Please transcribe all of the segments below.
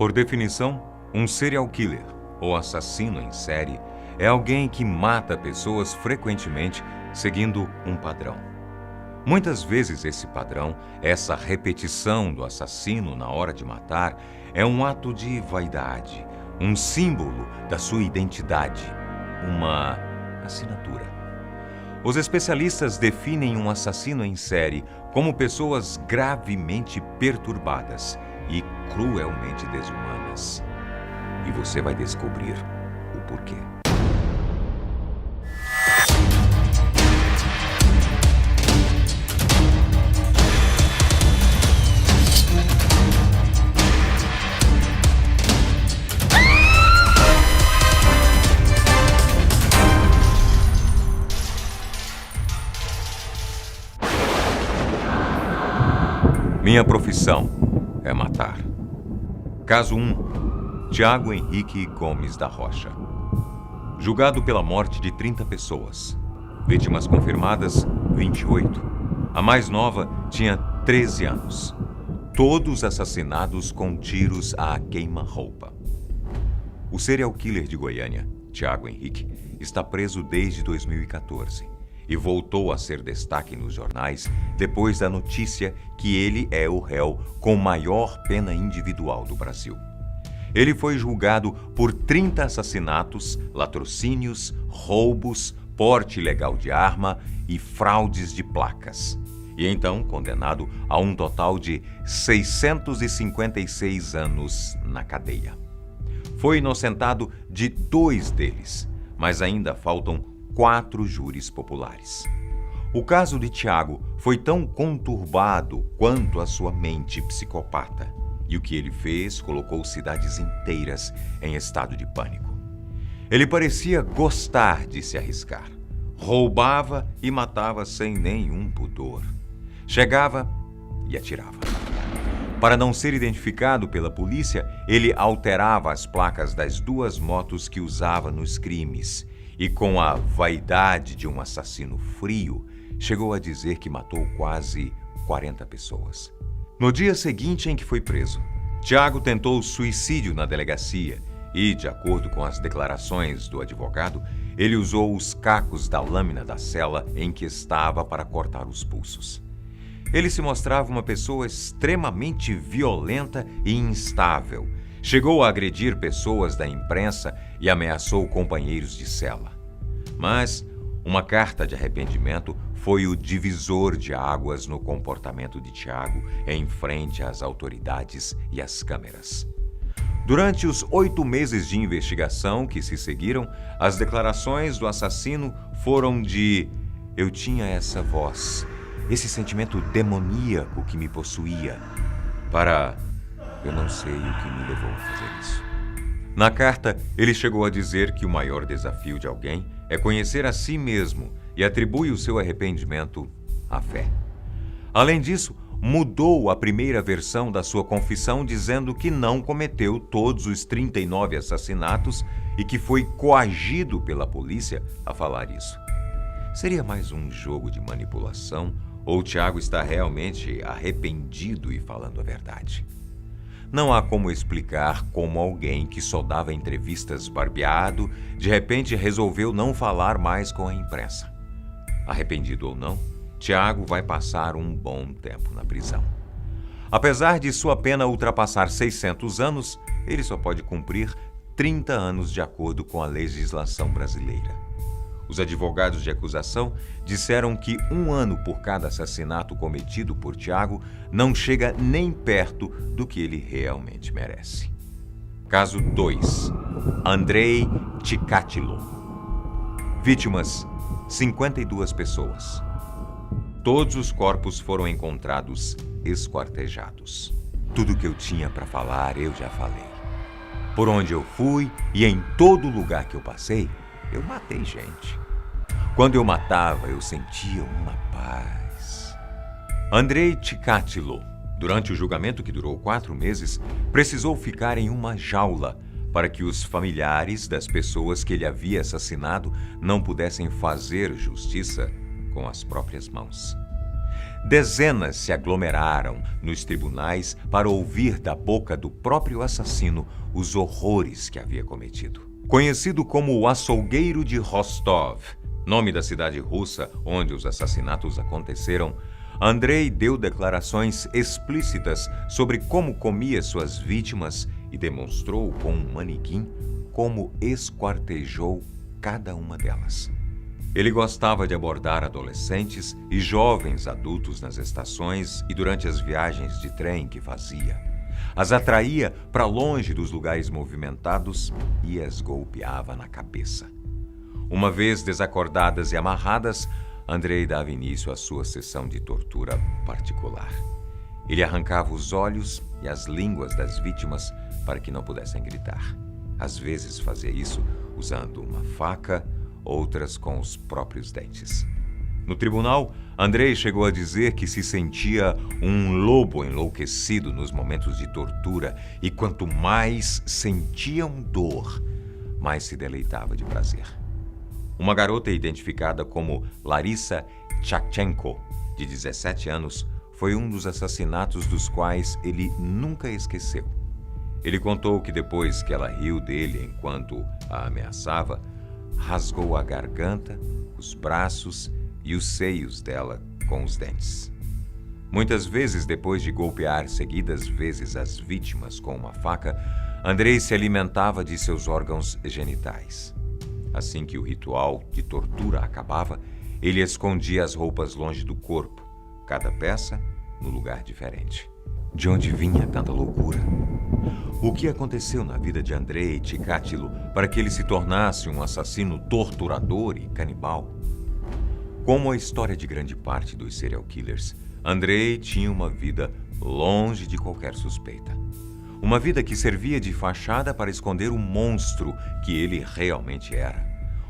Por definição, um serial killer, ou assassino em série, é alguém que mata pessoas frequentemente seguindo um padrão. Muitas vezes esse padrão, essa repetição do assassino na hora de matar, é um ato de vaidade, um símbolo da sua identidade, uma assinatura. Os especialistas definem um assassino em série como pessoas gravemente perturbadas e cruelmente desumanas. E você vai descobrir o porquê. Minha profissão é matar. Caso 1. Tiago Henrique Gomes da Rocha. Julgado pela morte de 30 pessoas. Vítimas confirmadas, 28. A mais nova tinha 13 anos. Todos assassinados com tiros à queima-roupa. O serial killer de Goiânia, Tiago Henrique, está preso desde 2014. E voltou a ser destaque nos jornais depois da notícia que ele é o réu com maior pena individual do Brasil. Ele foi julgado por 30 assassinatos, latrocínios, roubos, porte ilegal de arma e fraudes de placas. E então condenado a um total de 656 anos na cadeia. Foi inocentado de 2 deles, mas ainda faltam 4 júris populares. O caso de Tiago foi tão conturbado quanto a sua mente psicopata. E o que ele fez colocou cidades inteiras em estado de pânico. Ele parecia gostar de se arriscar. Roubava e matava sem nenhum pudor. Chegava e atirava. Para não ser identificado pela polícia, ele alterava as placas das 2 motos que usava nos crimes. E com a vaidade de um assassino frio, chegou a dizer que matou quase 40 pessoas. No dia seguinte em que foi preso, Tiago tentou suicídio na delegacia e, de acordo com as declarações do advogado, ele usou os cacos da lâmina da cela em que estava para cortar os pulsos. Ele se mostrava uma pessoa extremamente violenta e instável. Chegou a agredir pessoas da imprensa e ameaçou companheiros de cela. Mas uma carta de arrependimento foi o divisor de águas no comportamento de Tiago em frente às autoridades e às câmeras. Durante os 8 meses de investigação que se seguiram, as declarações do assassino foram de: eu tinha essa voz, esse sentimento demoníaco que me possuía, para eu não sei o que me levou a fazer isso. Na carta, ele chegou a dizer que o maior desafio de alguém é conhecer a si mesmo e atribui o seu arrependimento à fé. Além disso, mudou a primeira versão da sua confissão dizendo que não cometeu todos os 39 assassinatos e que foi coagido pela polícia a falar isso. Seria mais um jogo de manipulação ou Tiago está realmente arrependido e falando a verdade? Não há como explicar como alguém que só dava entrevistas barbeado, de repente resolveu não falar mais com a imprensa. Arrependido ou não, Tiago vai passar um bom tempo na prisão. Apesar de sua pena ultrapassar 600 anos, ele só pode cumprir 30 anos de acordo com a legislação brasileira. Os advogados de acusação disseram que 1 ano por cada assassinato cometido por Tiago não chega nem perto do que ele realmente merece. Caso 2. Andrei Ticatilo. Vítimas: 52 pessoas. Todos os corpos foram encontrados esquartejados. Tudo que eu tinha para falar, eu já falei. Por onde eu fui e em todo lugar que eu passei, eu matei gente. Quando eu matava, eu sentia uma paz. Andrei Ticatilo, durante o julgamento que durou 4 meses, precisou ficar em uma jaula para que os familiares das pessoas que ele havia assassinado não pudessem fazer justiça com as próprias mãos. dezenas se aglomeraram nos tribunais para ouvir da boca do próprio assassino os horrores que havia cometido. Conhecido como o açougueiro de Rostov, nome da cidade russa onde os assassinatos aconteceram, Andrei deu declarações explícitas sobre como comia suas vítimas e demonstrou com um manequim como esquartejou cada uma delas. Ele gostava de abordar adolescentes e jovens adultos nas estações e durante as viagens de trem que fazia. As atraía para longe dos lugares movimentados e as golpeava na cabeça. Uma vez desacordadas e amarradas, Andrei dava início à sua sessão de tortura particular. Ele arrancava os olhos e as línguas das vítimas para que não pudessem gritar. Às vezes fazia isso usando uma faca, outras com os próprios dentes. No tribunal, Andrei chegou a dizer que se sentia um lobo enlouquecido nos momentos de tortura e quanto mais sentiam dor, mais se deleitava de prazer. Uma garota identificada como Larissa Tchakchenko, de 17 anos, foi um dos assassinatos dos quais ele nunca esqueceu. Ele contou que depois que ela riu dele enquanto a ameaçava, rasgou a garganta, os braços e os seios dela com os dentes. Muitas vezes, depois de golpear seguidas vezes as vítimas com uma faca, Andrei se alimentava de seus órgãos genitais. Assim que o ritual de tortura acabava, ele escondia as roupas longe do corpo, cada peça no lugar diferente. De onde vinha tanta loucura? O que aconteceu na vida de Andrei Tchikatilo para que ele se tornasse um assassino torturador e canibal? Como a história de grande parte dos serial killers, Andrei tinha uma vida longe de qualquer suspeita. Uma vida que servia de fachada para esconder o monstro que ele realmente era.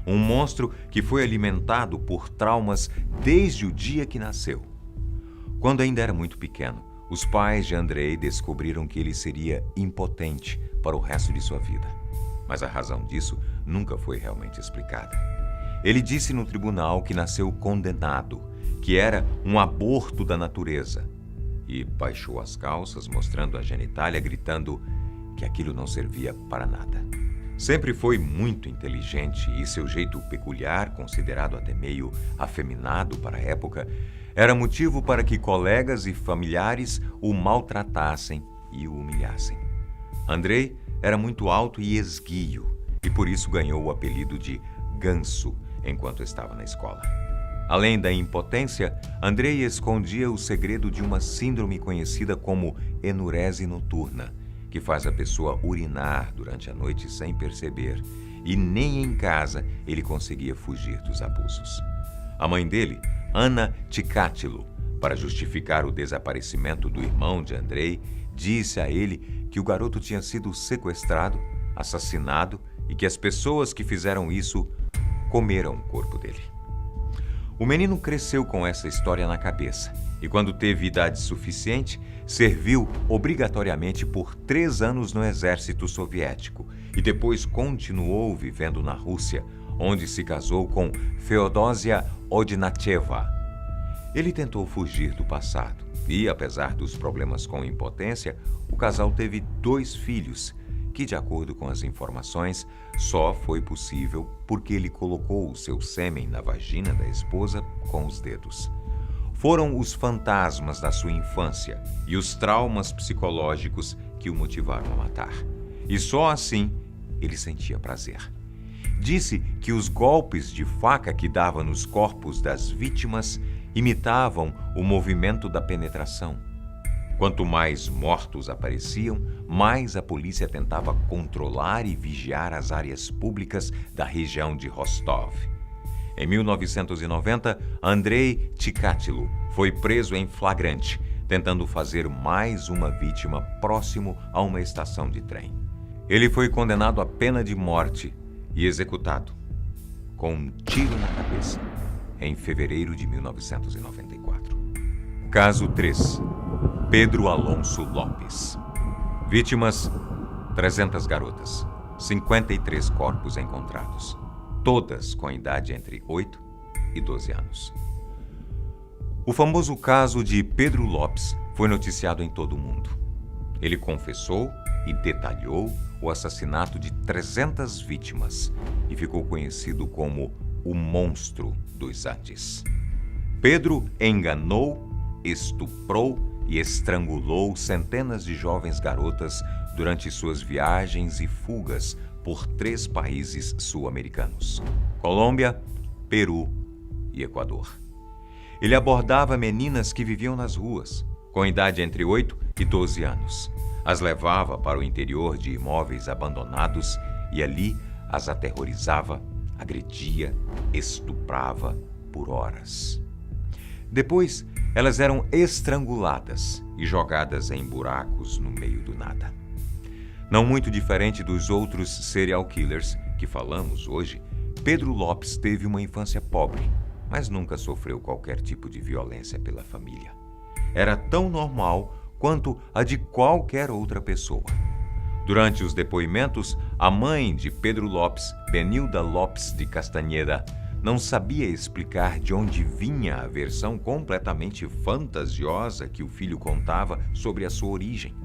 Um monstro que foi alimentado por traumas desde o dia que nasceu. Quando ainda era muito pequeno, os pais de Andrei descobriram que ele seria impotente para o resto de sua vida. Mas a razão disso nunca foi realmente explicada. Ele disse no tribunal que nasceu condenado, que era um aborto da natureza, e baixou as calças, mostrando a genitália, gritando que aquilo não servia para nada. Sempre foi muito inteligente e seu jeito peculiar, considerado até meio afeminado para a época, era motivo para que colegas e familiares o maltratassem e o humilhassem. Andrei era muito alto e esguio, e por isso ganhou o apelido de Ganso enquanto estava na escola. Além da impotência, Andrei escondia o segredo de uma síndrome conhecida como enurese noturna, que faz a pessoa urinar durante a noite sem perceber, e nem em casa ele conseguia fugir dos abusos. A mãe dele, Anna Tchikatilo, para justificar o desaparecimento do irmão de Andrei, disse a ele que o garoto tinha sido sequestrado, assassinado e que as pessoas que fizeram isso comeram o corpo dele. O menino cresceu com essa história na cabeça e, quando teve idade suficiente, serviu obrigatoriamente por 3 anos no exército soviético e depois continuou vivendo na Rússia, onde se casou com Feodosia Odinacheva. Ele tentou fugir do passado e, apesar dos problemas com impotência, o casal teve 2 filhos, que, de acordo com as informações, só foi possível porque ele colocou o seu sêmen na vagina da esposa com os dedos. Foram os fantasmas da sua infância e os traumas psicológicos que o motivaram a matar. E só assim ele sentia prazer. Disse que os golpes de faca que dava nos corpos das vítimas imitavam o movimento da penetração. Quanto mais mortos apareciam, mais a polícia tentava controlar e vigiar as áreas públicas da região de Rostov. Em 1990, Andrei Tchikatilo foi preso em flagrante, tentando fazer mais uma vítima próximo a uma estação de trem. Ele foi condenado à pena de morte e executado com um tiro na cabeça em fevereiro de 1994. Caso 3. Pedro Alonso Lopes. Vítimas: 300 garotas, 53 corpos encontrados, todas com idade entre 8 e 12 anos. O famoso caso de Pedro Lopes foi noticiado em todo o mundo. Ele confessou e detalhou o assassinato de 300 vítimas e ficou conhecido como o Monstro dos Andes. Pedro enganou, estuprou e estrangulou centenas de jovens garotas durante suas viagens e fugas por 3 países sul-americanos: Colômbia, Peru e Equador. Ele abordava meninas que viviam nas ruas, com idade entre 8 e 12 anos. As levava para o interior de imóveis abandonados e ali as aterrorizava, agredia, estuprava por horas. Depois, elas eram estranguladas e jogadas em buracos no meio do nada. Não muito diferente dos outros serial killers que falamos hoje, Pedro Lopes teve uma infância pobre, mas nunca sofreu qualquer tipo de violência pela família. Era tão normal quanto a de qualquer outra pessoa. Durante os depoimentos, a mãe de Pedro Lopes, Benilda Lopes de Castanheira, não sabia explicar de onde vinha a versão completamente fantasiosa que o filho contava sobre a sua origem.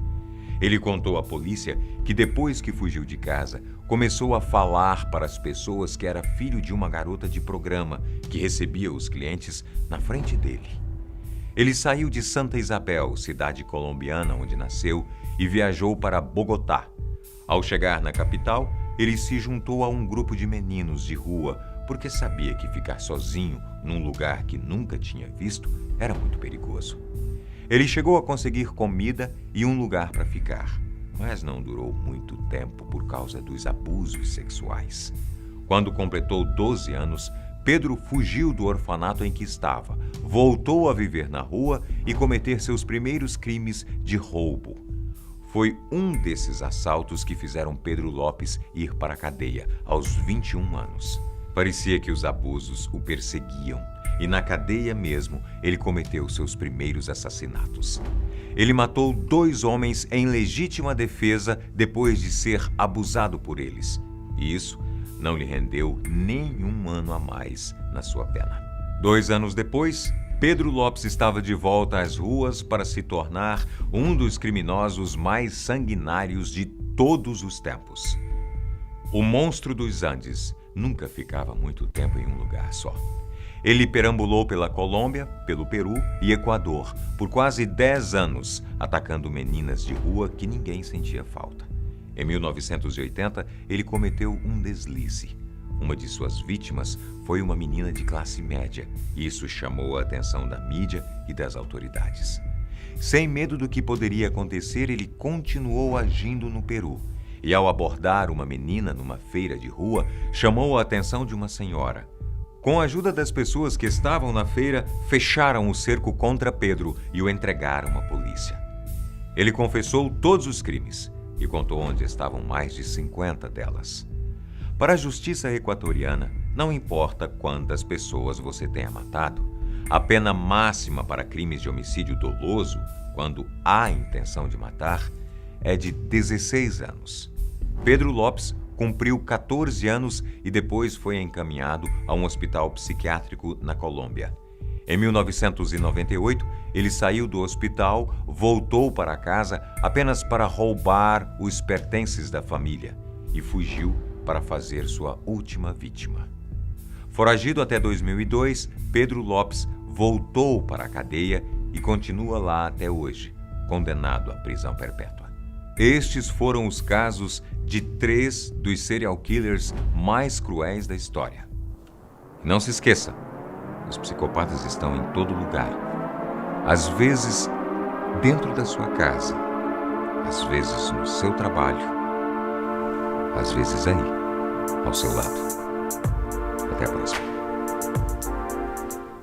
Ele contou à polícia que depois que fugiu de casa, começou a falar para as pessoas que era filho de uma garota de programa que recebia os clientes na frente dele. Ele saiu de Santa Isabel, cidade colombiana onde nasceu, e viajou para Bogotá. Ao chegar na capital, ele se juntou a um grupo de meninos de rua, porque sabia que ficar sozinho num lugar que nunca tinha visto era muito perigoso. Ele chegou a conseguir comida e um lugar para ficar, mas não durou muito tempo por causa dos abusos sexuais. Quando completou 12 anos, Pedro fugiu do orfanato em que estava, voltou a viver na rua e cometer seus primeiros crimes de roubo. Foi um desses assaltos que fizeram Pedro Lopes ir para a cadeia aos 21 anos. Parecia que os abusos o perseguiam e na cadeia mesmo ele cometeu seus primeiros assassinatos. Ele matou 2 homens em legítima defesa depois de ser abusado por eles. E isso não lhe rendeu nem um ano a mais na sua pena. 2 anos depois, Pedro Lopes estava de volta às ruas para se tornar um dos criminosos mais sanguinários de todos os tempos. O Monstro dos Andes nunca ficava muito tempo em um lugar só. Ele perambulou pela Colômbia, pelo Peru e Equador por quase 10 anos, atacando meninas de rua que ninguém sentia falta. Em 1980, ele cometeu um deslize. Uma de suas vítimas foi uma menina de classe média, e isso chamou a atenção da mídia e das autoridades. Sem medo do que poderia acontecer, ele continuou agindo no Peru. E ao abordar uma menina numa feira de rua, chamou a atenção de uma senhora. Com a ajuda das pessoas que estavam na feira, fecharam o cerco contra Pedro e o entregaram à polícia. Ele confessou todos os crimes e contou onde estavam mais de 50 delas. Para a justiça equatoriana, não importa quantas pessoas você tenha matado, a pena máxima para crimes de homicídio doloso, quando há intenção de matar, é de 16 anos. Pedro Lopes cumpriu 14 anos e depois foi encaminhado a um hospital psiquiátrico na Colômbia. Em 1998, ele saiu do hospital, voltou para casa apenas para roubar os pertences da família e fugiu para fazer sua última vítima. Foragido até 2002, Pedro Lopes voltou para a cadeia e continua lá até hoje, condenado à prisão perpétua. Estes foram os casos de 3 dos serial killers mais cruéis da história. Não se esqueça, os psicopatas estão em todo lugar. Às vezes, dentro da sua casa. Às vezes, no seu trabalho. Às vezes, aí, ao seu lado. Até a próxima.